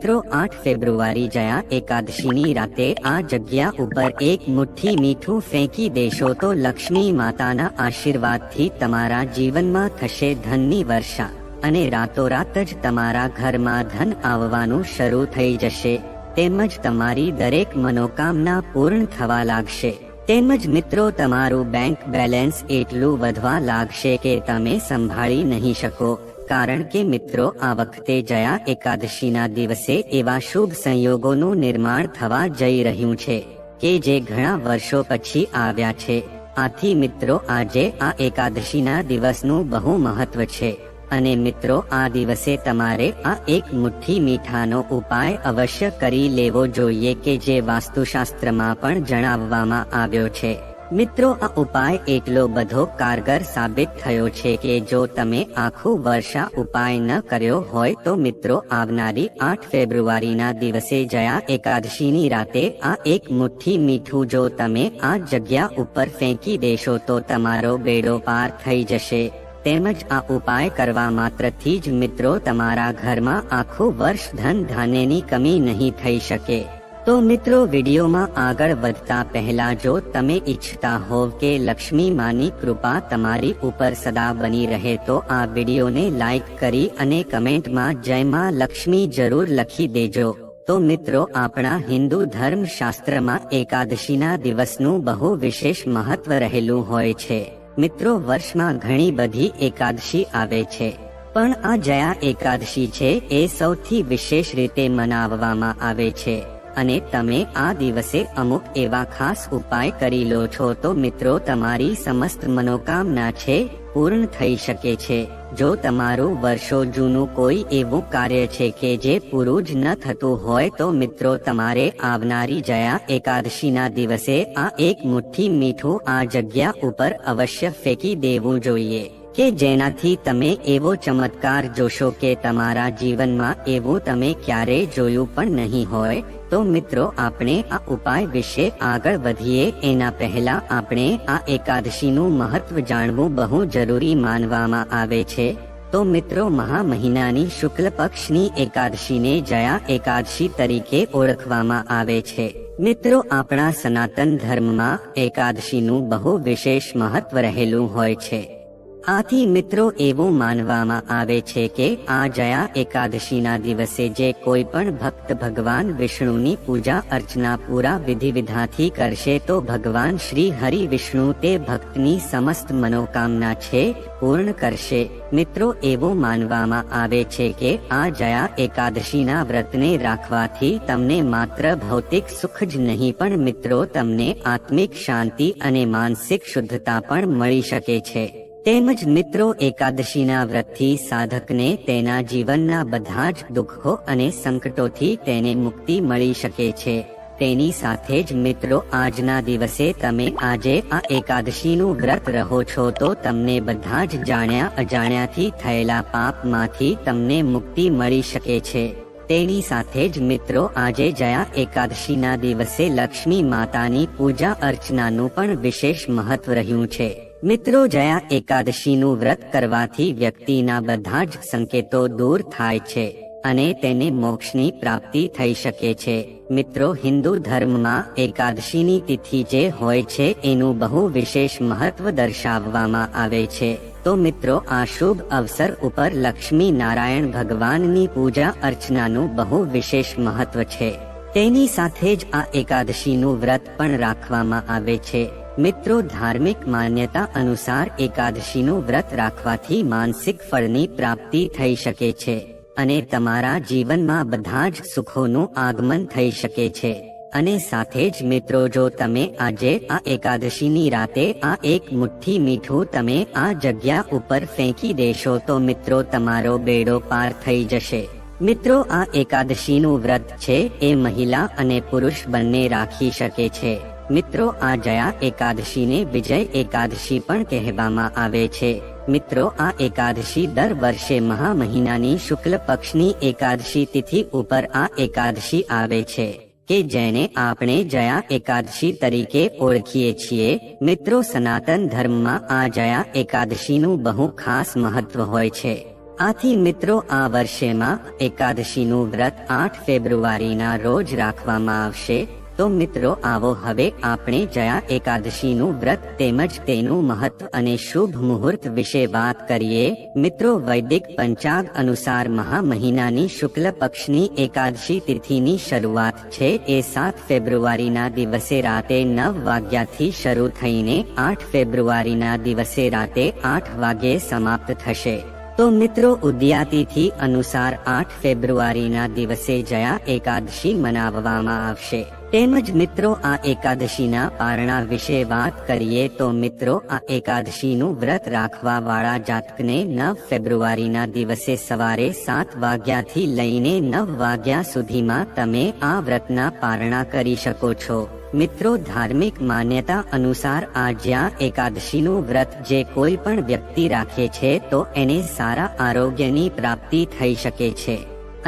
મિત્રો 8 ફેબ્રુઆરી જયા એકાદશીની રાતે આ જગ્યા ઉપર એક મુઠ્ઠી મીઠું ફેંકી દેશો તો લક્ષ્મી માતાના આશીર્વાદથી તમારા જીવનમાં થશે ધનની વર્ષા અને રાતોરાત જ તમારા ઘરમાં ધન આવવાનું શરૂ થઈ જશે તેમજ તમારી દરેક મનોકામના પૂર્ણ થવા લાગશે તેમજ મિત્રો તમારું બેંક બેલેન્સ એટલું વધવા લાગશે કે તમે સંભાળી નહીં શકો કારણ કે મિત્રો આ વખતે જયા એકાદશીના દિવસે એવા શુભ સંયોગોનું નિર્માણ થવા જઈ રહ્યું છે કે જે ઘણા વર્ષો પછી આવ્યા છે આથી મિત્રો આજે આ એકાદશીના દિવસનું બહુ મહત્વ છે અને મિત્રો આ દિવસે તમારે આ એક મુઠ્ઠી મીઠાનો ઉપાય અવશ્ય કરી લેવો જોઈએ કે જે વાસ્તુશાસ્ત્રમાં પણ જણાવવામાં આવ્યો છે મિત્રો આ ઉપાય એટલો બધો કારગર સાબિત થયો છે કે જો તમે આખું વર્ષ આ ઉપાય ન કર્યો હોય તો મિત્રો આવનારી 8 ફેબ્રુઆરીના દિવસે જયા એકાદશીની રાતે આ એક મુઠ્ઠી મીઠું જો તમે આ જગ્યા ઉપર ફેંકી દેશો તો તમારો બેડો પાર થઈ જશે તેમજ આ ઉપાય કરવા માત્રથી જ મિત્રો તમારા ઘરમાં આખું વર્ષ ધન ધાન્યની કમી નહીં થઈ શકે તો મિત્રો વિડીયોમાં આગળ વધતા પહેલા જો તમે ઈચ્છતા હોવ કે લક્ષ્મી માની કૃપા તમારી ઉપર સદા બની રહે તો આ વિડીયોને લાઈક કરી અને કમેન્ટમાં જય માં લક્ષ્મી જરૂર લખી દેજો તો મિત્રો આપણા હિન્દુ ધર્મ શાસ્ત્રમાં એકાદશીના દિવસનું બહુ વિશેષ મહત્વ રહેલું હોય છે મિત્રો વર્ષમાં ઘણી બધી એકાદશી આવે છે પણ આ જયા એકાદશી છે એ સૌથી વિશેષ રીતે મનાવવામાં આવે છે અને તમે આ દિવસે અમુક એવા ખાસ ઉપાય કરી લો છો તો મિત્રો તમારી સમસ્ત મનોકામના છે પૂર્ણ થઈ શકે છે જો તમારું વર્ષો જૂનું કોઈ એવું કાર્ય છે કે જે પૂરું જ ન થતું હોય તો મિત્રો તમારે આવનારી જયા એકાદશીના દિવસે આ એક મુઠ્ઠી મીઠું આ જગ્યા ઉપર અવશ્ય ફેંકી દેવું જોઈએ કે જેનાથી તમે એવો ચમત્કાર જોશો કે તમારા જીવનમાં એવું તમે ક્યારેય જોયું પણ નહીં હોય તો મિત્રો આપણે આ ઉપાય વિશે આગળ વધીએ એના પહેલા આપણે આ એકાદશીનું મહત્વ જાણવું બહુ જરૂરી માનવામાં આવે છે તો મિત્રો મહા મહિનાની શુક્લ પક્ષની એકાદશીને જયા એકાદશી તરીકે ઓળખવામાં આવે છે મિત્રો આપણા સનાતન ધર્મમાં એકાદશીનું બહુ વિશેષ મહત્વ રહેલું હોય છે આથી મિત્રો એવું માનવામાં આવે છે કે આ જયા એકાદશીના દિવસે જે કોઈ પણ ભક્ત ભગવાન વિષ્ણુની પૂજા અર્ચના પૂરા વિધિ વિધાનથી કરશે તો ભગવાન શ્રી હરિ વિષ્ણુ તે ભક્તની સમસ્ત મનોકામના છે પૂર્ણ કરશે મિત્રો એવું માનવામાં આવે છે કે આ જયા એકાદશીના વ્રતને રાખવાથી તમને માત્ર ભૌતિક સુખ જ નહીં પણ મિત્રો તમને આત્મિક શાંતિ અને માનસિક શુદ્ધતા પણ મળી શકે છે તેમજ મિત્રો એકાદશીના વ્રતથી સાધકને તેના જીવનના બધા જ દુઃખો અને સંકટોથી તેને મુક્તિ મળી શકે છે તેની સાથે જ મિત્રો આજના દિવસે તમે આજે આ એકાદશીનું વ્રત રહો છો તો તમને બધા જ જાણ્યા અજાણ્યાથી થયેલા પાપમાંથી તમને મુક્તિ મળી શકે છે તેની સાથે જ મિત્રો આજે જયા એકાદશીના દિવસે લક્ષ્મી માતાની પૂજા અર્ચનાનું પણ વિશેષ મહત્વ રહ્યું છે મિત્રો જયા એકાદશીનું વ્રત કરવાથી વ્યક્તિના બધા જ સંકેતો દૂર થાય છે અને તેને મોક્ષની પ્રાપ્તિ થઈ શકે છે મિત્રો હિન્દુ ધર્મમાં એકાદશીની તિથિ જે હોય છે એનું બહુ વિશેષ મહત્વ દર્શાવવામાં આવે છે તો મિત્રો આ શુભ અવસર ઉપર લક્ષ્મી નારાયણ ભગવાનની પૂજા અર્ચનાનું બહુ વિશેષ મહત્વ છે તેની સાથે જ આ એકાદશીનું વ્રત પણ રાખવામાં આવે છે મિત્રો ધાર્મિક માન્યતા અનુસાર એકાદશીનું વ્રત રાખવાથી માનસિક ફળની પ્રાપ્તિ થઈ શકે છે અને તમારા જીવનમાં બધા જ સુખોનું આગમન થઈ શકે છે અને સાથે જ મિત્રો જો તમે આજે આ એકાદશીની રાતે આ એક મુઠ્ઠી મીઠું તમે આ જગ્યા ઉપર ફેંકી દેશો તો મિત્રો તમારો બેડો પાર થઈ જશે મિત્રો આ એકાદશીનું વ્રત છે એ મહિલા અને પુરુષ બંને રાખી શકે છે મિત્રો આ જયા એકાદશીને વિજય એકાદશી પણ કહેવામાં આવે છે મિત્રો આ એકાદશી દર વર્ષે મહા મહિનાની શુક્લ પક્ષની એકાદશી તિથિ ઉપર આ એકાદશી આવે છે કે જેને આપણે જયા એકાદશી તરીકે ઓળખીએ છીએ મિત્રો સનાતન ધર્મમાં આ જયા એકાદશીનું બહુ ખાસ મહત્વ હોય છે આથી મિત્રો આ વર્ષેમાં એકાદશીનું વ્રત 8 ફેબ્રુઆરીના રોજ રાખવામાં આવશે. તો મિત્રો આવો હવે આપણે જયા એકાદશીનું વ્રત તેમજ તેનું મહત્વ અને શુભ મુહૂર્ત વિશે વાત કરીએ. મિત્રો વૈદિક પંચાંગ અનુસાર મહા મહિનાની શુક્લ પક્ષની એકાદશી તિથિની શરૂઆત છે એ 7 ફેબ્રુઆરીના દિવસે રાતે 9 વાગ્યાથી શરૂ થઈને 8 ફેબ્રુઆરીના દિવસે રાતે 8 વાગ્યે સમાપ્ત થશે. તો મિત્રો ઉદયાતિથિ અનુસાર 8 ફેબ્રુઆરીના દિવસે જયા એકાદશી મનાવવામાં આવશે. તેમજ મિત્રો આ એકાદશીના પારણા વિશે વાત કરીએ તો મિત્રો આ એકાદશીનું વ્રત રાખવા વાળા જાતકને 9 ફેબ્રુઆરીના દિવસે સવારે 7 વાગ્યાથી લઈને 9 વાગ્યા સુધીમાં તમે આ વ્રતના પારણા કરી શકો છો. મિત્રો ધાર્મિક માન્યતા અનુસાર આ જ્યાં એકાદશીનું વ્રત જે કોઈ પણ વ્યક્તિ રાખે છે તો એને સારા આરોગ્યની પ્રાપ્તિ થઈ શકે છે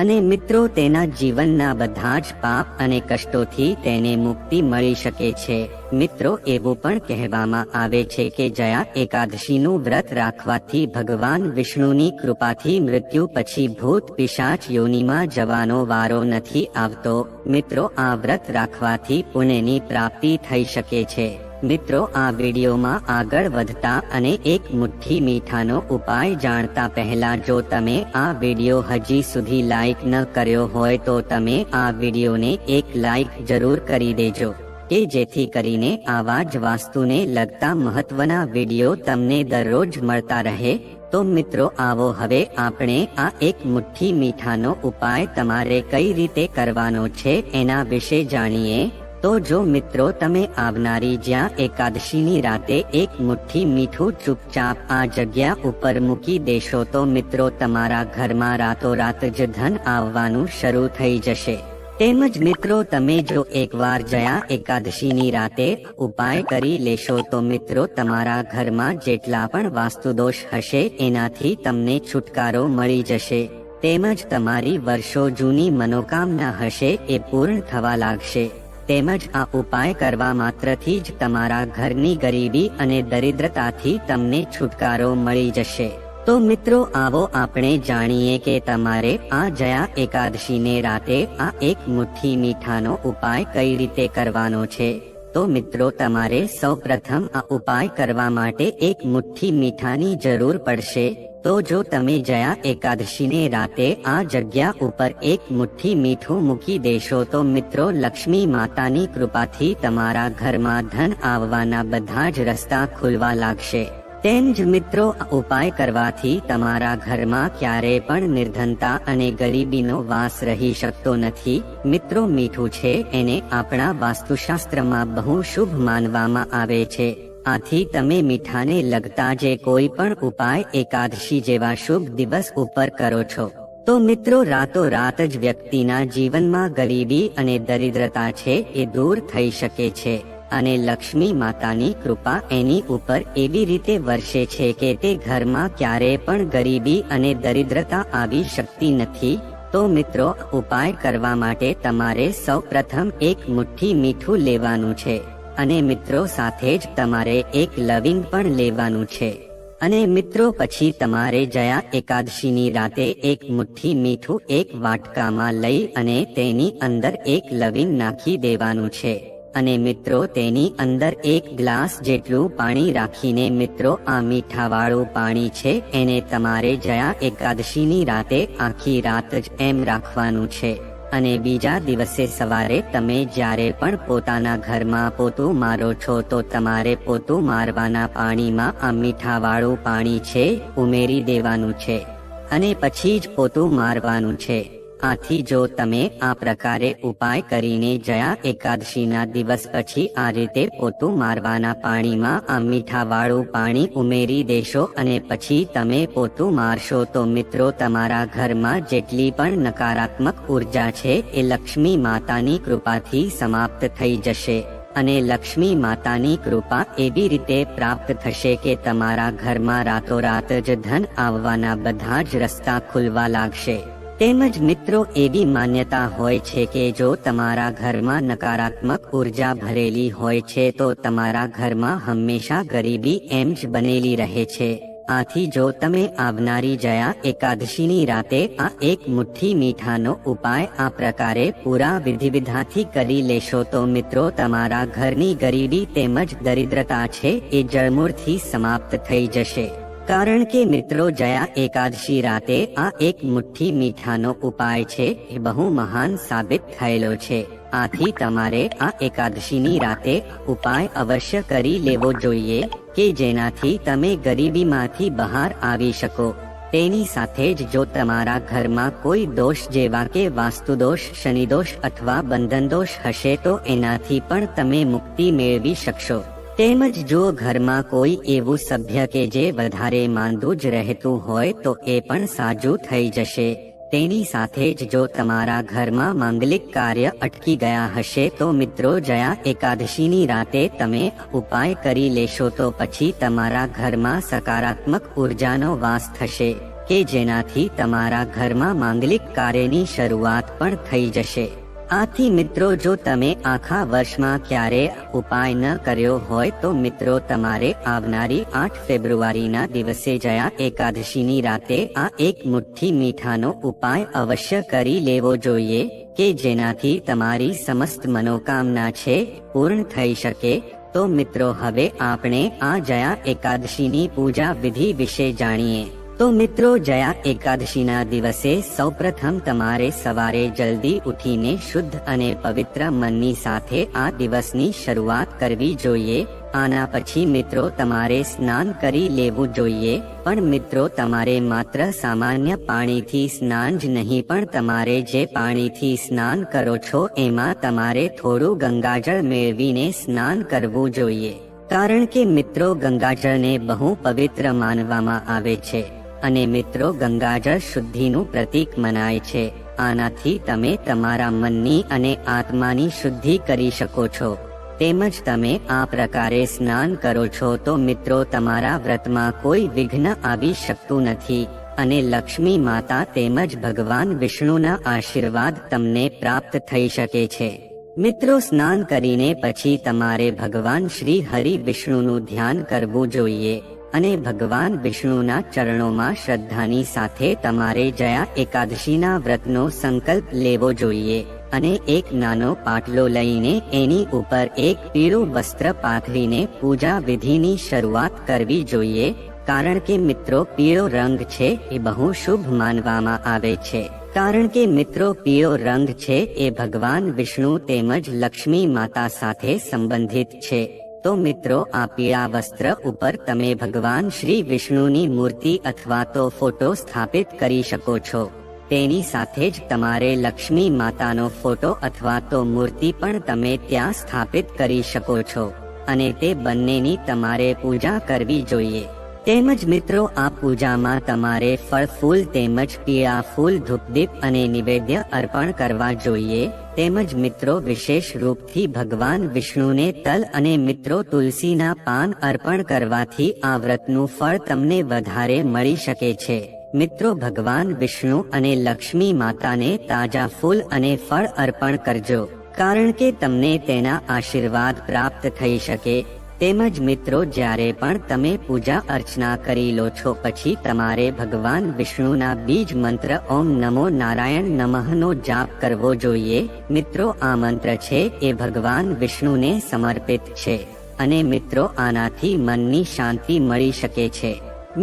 અને મિત્રો તેના જીવનના બધા જ પાપ અને કષ્ટોથી તેને મુક્તિ મળી શકે છે. મિત્રો એવું પણ કહેવામાં આવે છે કે જયા એકાદશીનું વ્રત રાખવાથી ભગવાન વિષ્ણુની કૃપાથી મૃત્યુ પછી ભૂત પિશાચ યોનિમાં જવાનો વારો નથી આવતો. મિત્રો આ વ્રત રાખવાથી પુણ્યની પ્રાપ્તિ થઈ શકે છે. મિત્રો આ વિડીયોમાં આગળ વધતા અને એક મુઠ્ઠી મીઠાનો ઉપાય જાણતા પહેલા જો તમે આ વિડીયો હજી સુધી લાઈક ન કર્યો હોય તો તમે આ વિડીયોને એક લાઈક જરૂર કરી દેજો કે જેથી કરીને આવા જ વાસ્તુને લગતા મહત્વના વિડીયો તમને દરરોજ મળતા રહે. તો મિત્રો આવો હવે આપણે આ એક મુઠ્ઠી મીઠાનો ઉપાય તમારે કઈ રીતે કરવાનો છે એના વિશે જાણીએ. તો જો મિત્રો તમે આવનારી જ્યાં એકાદશીની રાતે એક મુઠ્ઠી મીઠું ચૂપચાપ આ જગ્યા ઉપર મૂકી દેશો તો મિત્રો તમારા ઘરમાં રાતોરાત જ ધન આવવાનું શરૂ થઈ જશે. તેમજ મિત્રો તમે જો એકવાર જયા એકાદશીની રાતે ઉપાય કરી લેશો તો મિત્રો તમારા ઘરમાં જેટલા પણ વાસ્તુદોષ હશે એનાથી તમને છુટકારો મળી જશે. તેમજ તમારી વર્ષો જૂની મનોકામના હશે એ પૂર્ણ થવા લાગશે. તેમજ આ ઉપાય કરવા માત્રથી જ તમારા ઘરની ગરીબી અને દરિદ્રતાથી તમને છુટકારો મળી જશે. તો મિત્રો આવો આપણે જાણીએ કે તમારે આ જયા એકાદશીને રાતે આ એક મુઠ્ઠી મીઠાનો ઉપાય કઈ રીતે કરવાનો છે. તો મિત્રો તમારે સૌપ્રથમ આ ઉપાય કરવા માટે એક મુઠ્ઠી મીઠાની જરૂર પડશે. તો જો તમે જયા એકાદશીને રાતે આ જગ્યા ઉપર એક મુઠ્ઠી મીઠું મૂકી દેશો તો મિત્રો લક્ષ્મી માતાની કૃપાથી તમારા ઘરમાં ધન આવવાના બધા જ રસ્તા ખુલવા લાગશે. તેમ જ મિત્રો આ ઉપાય કરવાથી તમારા ઘરમાં ક્યારેય પણ નિર્ધનતા અને ગરીબીનો વાસ રહી શકતો નથી. મિત્રો મીઠું છે એને આપણા વાસ્તુશાસ્ત્રમાં બહુ શુભ માનવામાં આવે છે. આથી તમે મીઠાને લગતા જે કોઈ પણ ઉપાય એકાદશી જેવા શુભ દિવસ ઉપર કરો છો તો મિત્રો રાતોરાત જ વ્યક્તિના જીવનમાં ગરીબી અને દરિદ્રતા છે એ દૂર થઈ શકે છે અને લક્ષ્મી માતાની કૃપા એની ઉપર એવી રીતે વરસે છે કે તે ઘરમાં ક્યારેય પણ ગરીબી અને દરિદ્રતા આવી શકતી નથી. તો મિત્રો ઉપાય કરવા માટે તમારે સૌપ્રથમ એક મુઠ્ઠી મીઠું લેવાનું છે અને મિત્રો સાથે જ તમારે એક લવિંગ પણ લેવાનું છે. અને મિત્રો પછી તમારે જયા એકાદશીની રાતે એક મુઠ્ઠી મીઠું એક વાટકામાં લઈ અને તેની અંદર એક લવિંગ નાખી દેવાનું છે. અને મિત્રો તેની અંદર એક ગ્લાસ જેટલું પાણી રાખીને મિત્રો આ મીઠાવાળું પાણી છે એને તમારે જયા એકાદશીની રાતે આખી રાત જ એમ રાખવાનું છે. અને બીજા દિવસે સવારે તમે જ્યારે પણ પોતાના ઘરમાં પોતું મારો છો તો તમારે પોતું મારવાના પાણીમાં આ મીઠાવાળું પાણી છે ઉમેરી દેવાનું છે અને પછી જ પોતું મારવાનું છે. આથી જો તમે આ પ્રકારે ઉપાય કરીને જયા એકાદશીના દિવસ પછી આ રીતે પોતું મારવાના પાણીમાં આ મીઠાવાળું પાણી ઉમેરી દેશો અને પછી તમે પોતું મારશો તો મિત્રો તમારા ઘરમાં જેટલી પણ નકારાત્મક ઉર્જા છે એ લક્ષ્મી માતાની કૃપાથી સમાપ્ત થઈ જશે. અને લક્ષ્મી માતાની કૃપા એવી રીતે પ્રાપ્ત થશે કે તમારા ઘરમાં રાતોરાત જ ધન આવવાના બધા જ રસ્તા ખુલવા લાગશે. તેમજ મિત્રો એવી માન્યતા હોય છે કે જો તમારા ઘરમાં નકારાત્મક ઉર્જા ભરેલી હોય છે તો તમારા ઘરમાં હંમેશા ગરીબી એમ જ બનેલી રહે છે આથી જો તમે આવનારી જયા એકાદશીની રાતે આ એક મુઠ્ઠી મીઠાનો ઉપાય આ પ્રકારે પૂરા વિધિવિધાનથી કરી લેશો તો મિત્રો તમારા ઘરની ગરીબી તેમજ દરિદ્રતા છે એ જળમૂળથી સમાપ્ત થઈ જશે. કારણ કે મિત્રો જયા એકાદશી રાતે આ એક મુઠ્ઠી મીઠાનો ઉપાય છે એ બહુ મહાન સાબિત થયેલો છે. આથી તમારે આ એકાદશીની રાતે ઉપાય અવશ્ય કરી લેવો જોઈએ કે જેનાથી તમે ગરીબીમાંથી બહાર આવી શકો. તેની સાથે જ જો તમારા ઘરમાં કોઈ દોષ જેવા કે વાસ્તુદોષ, શનિદોષ અથવા બંધનદોષ હશે તો એનાથી પણ તમે મુક્તિ મેળવી શકશો. તેમજ જો ઘરમાં કોઈ એવું સભ્ય કે જે વધારે માંદું જ રહેતું હોય તો એ પણ સાજું થઈ જશે. તેની સાથે જ જો તમારા ઘરમાં માંગલિક કાર્ય અટકી ગયા હશે તો મિત્રો જયા એકાદશીની રાતે તમે ઉપાય કરી લેશો તો પછી તમારા ઘરમાં સકારાત્મક ઉર્જાનો વાસ થશે કે જેનાથી તમારા ઘરમાં માંગલિક કાર્યની શરૂઆત પણ થઈ જશે. આથી મિત્રો જો તમે આખા વર્ષમાં ક્યારે ઉપાય ન કર્યો હોય તો મિત્રો તમારે આવનારી 8 ફેબ્રુઆરીના દિવસે જયા એકાદશીની રાતે આ એક મુઠ્ઠી મીઠાનો ઉપાય અવશ્ય કરી લેવો જોઈએ કે જેનાથી તમારી સમસ્ત મનોકામના છે પૂર્ણ થઈ શકે. તો મિત્રો હવે આપણે આ જયા એકાદશીની પૂજા વિધિ વિશે જાણીએ. તો મિત્રો જયા એકાદશીના દિવસે સૌપ્રથમ તમારે સવારે જલ્દી ઉઠીને શુદ્ધ અને પવિત્ર મનની સાથે આ દિવસની શરૂઆત કરવી જોઈએ. આના પછી મિત્રો તમારે સ્નાન કરી લેવું જોઈએ. પણ મિત્રો તમારે માત્ર સામાન્ય પાણીથી સ્નાન જ નહીં પણ તમારે જે પાણીથી સ્નાન કરો છો એમાં તમારે થોડું ગંગાજળ મેળવીને સ્નાન કરવું જોઈએ. કારણ કે મિત્રો ગંગાજળને બહુ પવિત્ર માનવામાં આવે છે અને મિત્રો ગંગાજળ શુદ્ધિનું પ્રતીક મનાય છે. આનાથી તમે તમારા મનની અને આત્માની શુદ્ધિ કરી શકો છો. તેમજ તમે આ પ્રકારે સ્નાન કરો છો તો મિત્રો તમારા વ્રતમાં કોઈ વિઘ્ન આવી શકતું નથી અને લક્ષ્મી માતા તેમજ ભગવાન વિષ્ણુના આશીર્વાદ તમને પ્રાપ્ત થઈ શકે છે. મિત્રો સ્નાન કરીને પછી તમારે ભગવાન શ્રી હરિ વિષ્ણુનું ધ્યાન કરવું જોઈએ અને ભગવાન વિષ્ણુના ચરણોમાં શ્રદ્ધાની સાથે તમારે જયા એકાદશીના વ્રતનો સંકલ્પ લેવો જોઈએ અને એક નાનો પાટલો લઈને એની ઉપર એક પીળું વસ્ત્ર પાથરીને પૂજા વિધિની શરૂઆત કરવી જોઈએ. કારણ કે મિત્રો પીળો રંગ છે એ બહુ શુભ માનવામાં આવે છે. કારણ કે મિત્રો પીળો રંગ છે એ ભગવાન વિષ્ણુ તેમજ લક્ષ્મી માતા સાથે સંબંધિત છે. તો મિત્રો આ પીળા વસ્ત્ર ઉપર તમે ભગવાન શ્રી વિષ્ણુની મૂર્તિ અથવા તો ફોટો સ્થાપિત કરી શકો છો. તેની સાથે જ તમારે લક્ષ્મી માતાનો ફોટો અથવા તો મૂર્તિ પણ તમે ત્યાં સ્થાપિત કરી શકો છો અને તે બંનેની તમારે પૂજા કરવી જોઈએ. તેમજ મિત્રો આ પૂજામાં તમારે ફળ ફૂલ તેમજ પીળા ફૂલ ધૂપદીપ અને નિવેદ્ય અર્પણ કરવા જોઈએ. તેમજ મિત્રો વિશેષ રૂપથી ભગવાન વિષ્ણુને તલ અને મિત્રો તુલસીના પાન અર્પણ કરવાથી આ વ્રતનું ફળ તમને વધારે મળી શકે છે. મિત્રો ભગવાન વિષ્ણુ અને લક્ષ્મી માતાને તાજા ફૂલ અને ફળ અર્પણ કરજો કારણ કે તમને તેના આશીર્વાદ પ્રાપ્ત થઈ શકે. તેમજ મિત્રો જ્યારે પણ તમે પૂજા અર્ચના કરી લો છો પછી તમારે ભગવાન વિષ્ણુના બીજ મંત્ર ઓમ નમો નારાયણ નમઃનો જાપ કરવો જોઈએ. મિત્રો આ મંત્ર છે એ ભગવાન વિષ્ણુને સમર્પિત છે અને મિત્રો આનાથી મનની શાંતિ મળી શકે છે.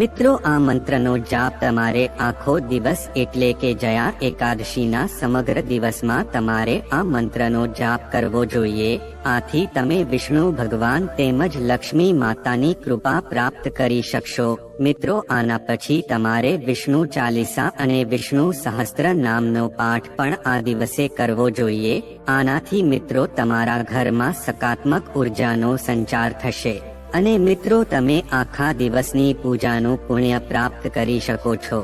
મિત્રો આ મંત્રનો જાપ તમારે આખો દિવસ એટલે કે જયા એકાદશીના સમગ્ર દિવસમાં તમારે આ મંત્રનો જાપ કરવો જોઈએ. આથી તમે વિષ્ણુ ભગવાન તેમજ લક્ષ્મી માતાની કૃપા પ્રાપ્ત કરી શકશો. મિત્રો આના પછી તમારે વિષ્ણુ ચાલીસા અને વિષ્ણુ સહસ્ત્ર નામનો પાઠ પણ આ દિવસે કરવો જોઈએ. આનાથી મિત્રો તમારા ઘરમાં સકારાત્મક ઉર્જાનો સંચાર થશે અને મિત્રો તમે આખા દિવસની પૂજાનું પુણ્ય પ્રાપ્ત કરી શકો છો.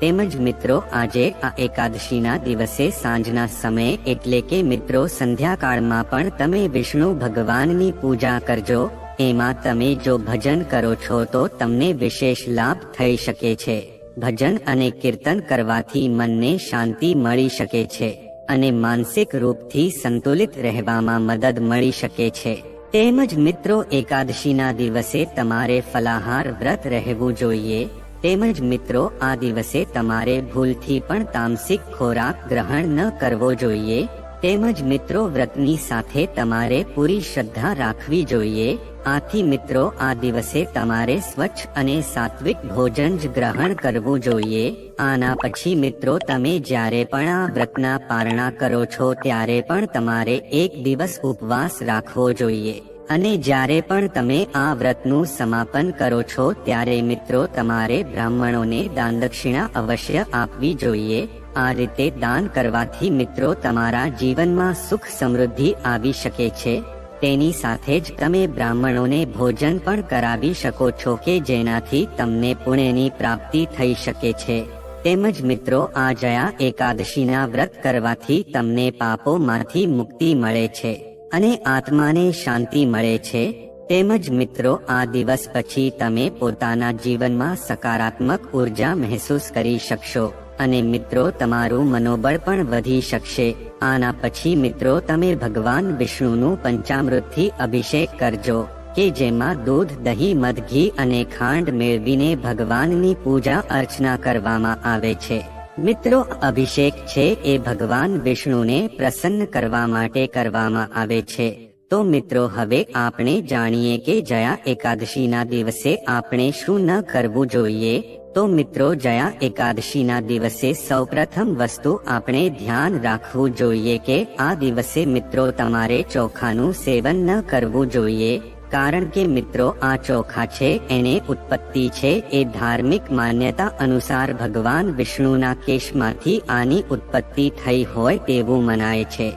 તેમજ મિત્રો આજે આ એકાદશીના દિવસે સાંજના સમયે એટલે કે મિત્રો સંધ્યાકાળમાં પણ તમે વિષ્ણુ ભગવાનની પૂજા કરજો. એમાં તમે જો ભજન કરો છો તો તમને વિશેષ લાભ થઈ શકે છે. ભજન અને કીર્તન કરવાથી મનને શાંતિ મળી શકે છે અને માનસિક રૂપથી સંતુલિત રહેવામાં મદદ મળી શકે છે. તેમજ મિત્રો એકાદશીના દિવસે તમારે ફલાહાર વ્રત રહેવું જોઈએ. તેમજ મિત્રો આ દિવસે તમારે ભૂલથી પણ તામસિક ખોરાક ગ્રહણ ન કરવો જોઈએ. તેમજ મિત્રો વ્રતની સાથે તમારે પૂરી શ્રદ્ધા રાખવી જોઈએ. આથી મિત્રો આ દિવસે તમારે સ્વચ્છ અને સાત્વિક ભોજન જ ગ્રહણ કરવું જોઈએ. આના પછી મિત્રો તમે જ્યારે પણ આ વ્રતના પારણા કરો છો ત્યારે પણ તમારે એક દિવસ ઉપવાસ રાખવો જોઈએ. અને જ્યારે પણ તમે આ વ્રતનું સમાપન કરો છો ત્યારે મિત્રો તમારે બ્રાહ્મણોને દાન દક્ષિણા અવશ્ય આપવી જોઈએ. આ રીતે દાન કરવાથી મિત્રો તમારા જીવનમાં સુખ સમૃદ્ધિ આવી શકે છે. તેની સાથે જ તમે બ્રાહ્મણોને ભોજન પણ કરાવી શકો છો કે જેનાથી તમને પુણ્યની પ્રાપ્તિ થઈ શકે છે. તેમજ મિત્રો આ જયા એકાદશીના વ્રત કરવાથી તમને પાપોમાંથી મુક્તિ મળે છે અને આત્માને શાંતિ મળે છે. તેમજ મિત્રો આ દિવસ પછી તમે પોતાના જીવનમાં સકારાત્મક ઉર્જા મહેસૂસ કરી શકશો અને મિત્રો તમારું મનોબળ પણ વધી શકશે. આના પછી મિત્રો તમે ભગવાન વિષ્ણુનું પંચામૃતથી અભિષેક કરજો કે જેમાં દૂધ, દહીં, મધ, ઘી અને ખાંડ મેળવીને ભગવાનની પૂજા અર્ચના કરવામાં આવે છે. મિત્રો અભિષેક છે એ ભગવાન વિષ્ણુને પ્રસન્ન કરવા માટે કરવામાં આવે છે. તો મિત્રો હવે આપણે જાણીએ કે જયા એકાદશીના દિવસે આપણે શું ન કરવું જોઈએ. તો મિત્રો જયા એકાદશીના દિવસે સૌપ્રથમ વસ્તુ આપણે ધ્યાન રાખવું જોઈએ કે આ દિવસે મિત્રો તમારે ચોખાનું સેવન ન કરવું જોઈએ. કારણ કે મિત્રો આ ચોખા છે એને ઉત્પત્તિ છે એ ધાર્મિક માન્યતા અનુસાર ભગવાન વિષ્ણુના કેશમાંથી આની ઉત્પત્તિ થઈ હોય તેવું મનાય છે.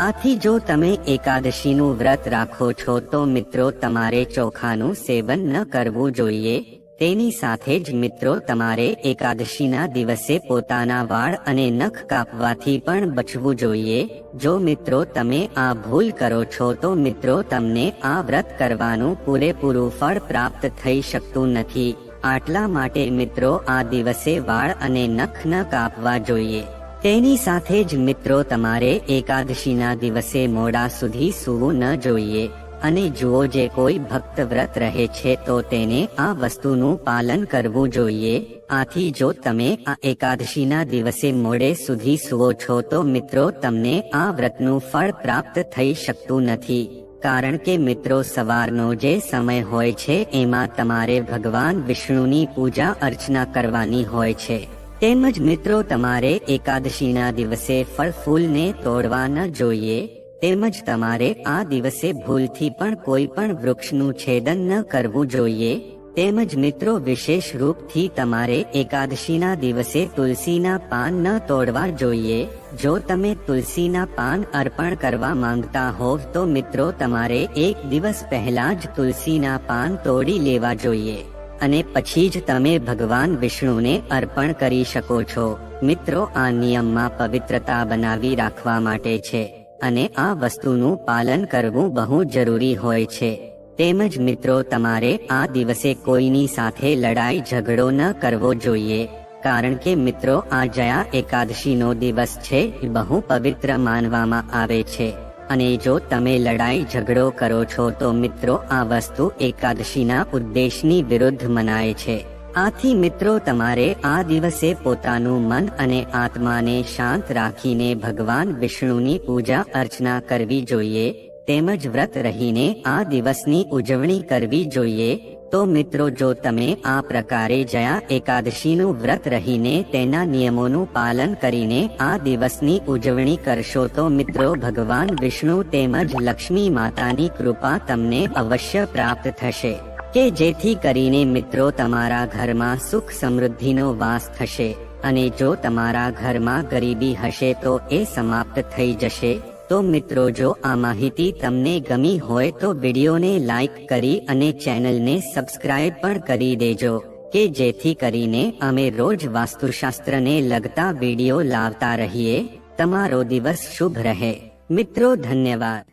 આથી જો તમે એકાદશીનું વ્રત રાખો છો તો મિત્રો તમારે ચોખાનું સેવન ન કરવું જોઈએ. તેની સાથે જ મિત્રો તમારે એકાદશીના દિવસે પોતાના વાળ અને નખ કાપવાથી પણ બચવું જોઈએ. જો મિત્રો તમે આ ભૂલ કરો છો તો મિત્રો તમને આ વ્રત કરવાનું પૂરેપૂરું ફળ પ્રાપ્ત થઈ શકતું નથી. આટલા માટે મિત્રો આ દિવસે વાળ અને નખ ન કાપવા જોઈએ. તેની સાથે જ મિત્રો તમારે એકાદશીના દિવસે મોડા સુધી સૂવું ન જોઈએ. અને જુઓ જે કોઈ ભક્ત વ્રત રહે છે તો તેને આ વસ્તુનું પાલન કરવું જોઈએ. આથી જો તમે આ એકાદશીના દિવસે મોડે સુધી સૂવો છો તો મિત્રો તમને આ વ્રતનું ફળ પ્રાપ્ત થઈ શકતું નથી. કારણ કે મિત્રો સવારનો જે સમય હોય છે એમાં તમારે ભગવાન વિષ્ણુની પૂજા અર્ચના કરવાની હોય છે. તેમજ મિત્રો તમારે એકાદશીના દિવસે ફળ ફૂલને તોડવા ન જોઈએ. તેમજ તમારે આ દિવસે ભૂલથી પણ કોઈ પણ વૃક્ષનું છેદન ન કરવું જોઈએ. તેમજ મિત્રો વિશેષ રૂપથી તમારે એકાદશીના દિવસે તુલસીના પાન ન તોડવા જોઈએ. જો તમે તુલસીના પાન અર્પણ કરવા માંગતા હોવ તો મિત્રો તમારે એક દિવસ પહેલા જ તુલસીના પાન તોડી લેવા જોઈએ અને પછી જ તમે ભગવાન વિષ્ણુને અર્પણ કરી શકો છો. મિત્રો આ નિયમમાં પવિત્રતા બનાવી રાખવા માટે છે અને આ વસ્તુનું પાલન કરવું બહુ જરૂરી હોય છે. તેમજ મિત્રો તમારે આ દિવસે કોઈની સાથે લડાઈ ઝઘડો ન કરવો જોઈએ. કારણ કે મિત્રો આ જયા એકાદશીનો દિવસ છે બહુ પવિત્ર માનવામાં આવે છે અને જો તમે લડાઈ ઝઘડો કરો છો તો મિત્રો આ વસ્તુ એકાદશીના ઉદ્દેશની વિરુદ્ધ મનાય છે. આથી મિત્રો તમારે આ દિવસે પોતાનું મન અને આત્માને શાંત રાખીને ભગવાન વિષ્ણુની પૂજા અર્ચના કરવી જોઈએ. તેમજ વ્રત રહીને આ દિવસની ઉજવણી કરવી જોઈએ. તો મિત્રો જો તમે આ પ્રકારે જયા એકાદશીનું વ્રત રહીને તેના નિયમોનું પાલન કરીને આ દિવસની ઉજવણી કરશો તો મિત્રો ભગવાન વિષ્ણુ તેમજ લક્ષ્મી માતાની કૃપા તમને અવશ્ય પ્રાપ્ત થશે કે જેથી કરીને મિત્રો તમારા ઘરમાં સુખ સમૃદ્ધિનો વાસ થશે અને જો તમારા ઘરમાં ગરીબી હશે તો એ સમાપ્ત થઈ જશે. તો મિત્રો જો આ માહિતી તમને ગમી હોય તો વિડીયોને લાઈક કરી અને ચેનલને સબસ્ક્રાઇબ પણ કરી દેજો કે જેથી કરીને અમે રોજ વાસ્તુશાસ્ત્રને લગતા વિડીયો લાવતા રહીએ. તમારો દિવસ શુભ રહે. મિત્રો ધન્યવાદ.